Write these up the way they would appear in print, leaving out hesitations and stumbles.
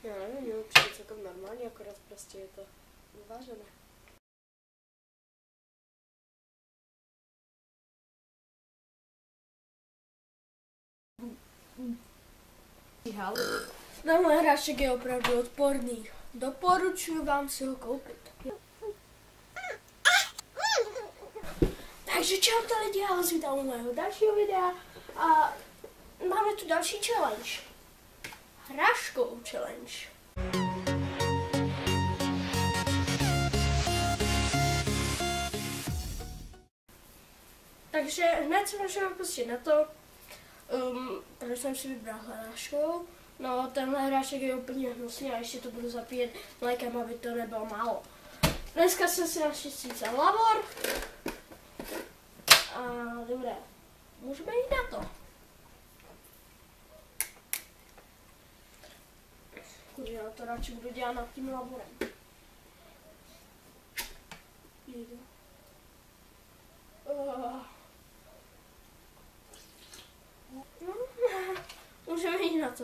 Já nevím, mě přijde celkem normálně, akorát prostě je to uvážené. No, můj hráček je opravdu odporný. Doporučuji vám si ho koupit. Takže čau to lidi, já vás vítám u mého dalšího videa a máme tu další challenge. Hráškovou challenge. Takže hned se můžeme pustit na to, proč jsem si vybral hráškovou. No, tenhle hráček je úplně hnusný a ještě to budu zapíjet mlékem, aby to nebylo málo. Dneska jsem si naštěstí vzal lavor. A dobré, můžeme jít na to. Kurže, já to radši budu dělat nad tím laborem. Můžeme jít na to.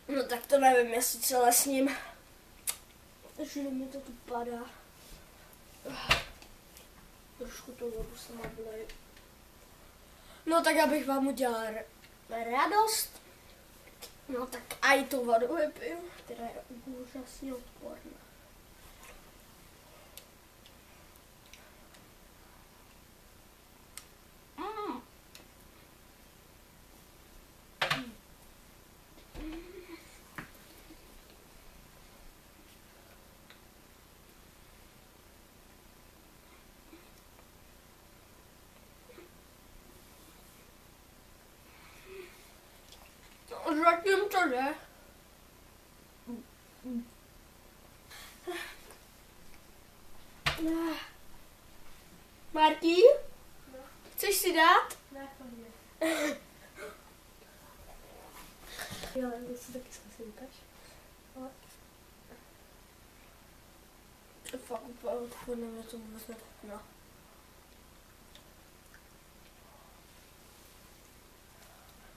No tak to nevím, jestli celé s ním. Že mi to tu padá. Trošku to vodu sama bude. No tak abych vám udělal radost. No tak a i tu vodu vypiju, která je úžasně odporná. Zatím to jde. Martí? No. Chceš si dát? Ne, pojďme. Jo, já si taky zkusím, ukaž. Fakt úplně odporné, mě to vůbec nechutná.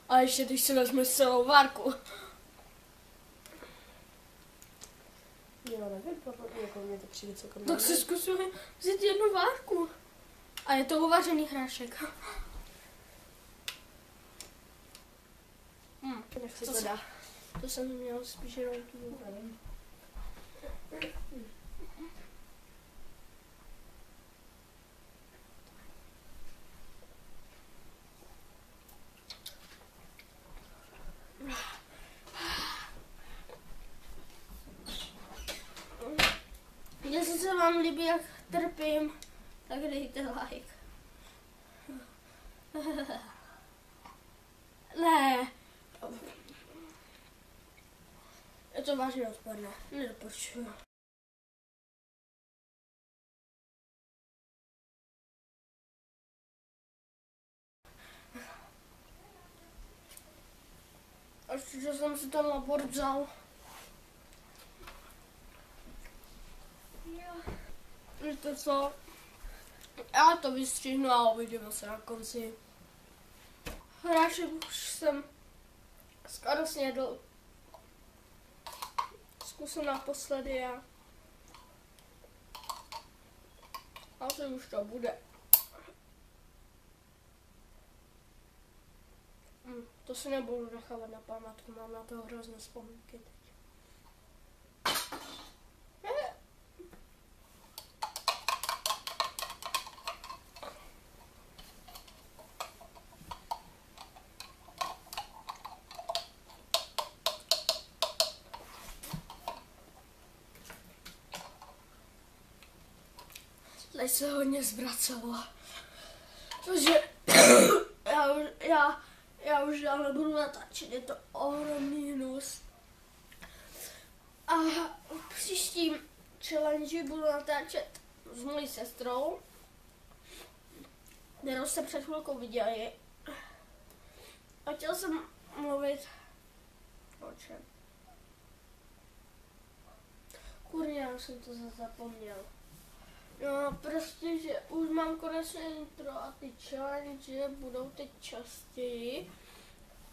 A ještě když si vezmeš celou várku. Já nevím, jako mě to přijde celkem. Tak si zkusíme vzít jednu várku. A je to uvařený hrášek. Jak se to dá? To jsem měl spíš jenom tu vodu. Jestli se vám líbí, jak trpím, tak dejte like. Ne. Je to vážně odporné. Nedoporučuju. Až že jsem si ten labor vzal. Víte co? Já to vystřihnu a uvidíme se na konci. Hrášek už jsem skoro snědl. Zkusím naposledy a asi už to bude. To si nebudu nechávat na památku, mám na to hrozné vzpomínky teď. Teď se hodně zvracelo, protože já už dál nebudu natáčet, je to ohromný hnus. A příštím challenge budu natáčet s mojí sestrou, kterou jste před chvilkou viděli. A chtěl jsem mluvit o čem? Kurňa, já jsem to zapomněl. No, prostě, že už mám konečně intro a ty challenge budou teď častěji.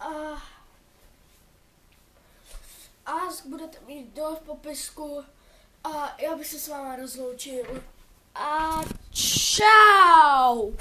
A budete mít dole v popisku a já bych se s váma rozloučil. A čau!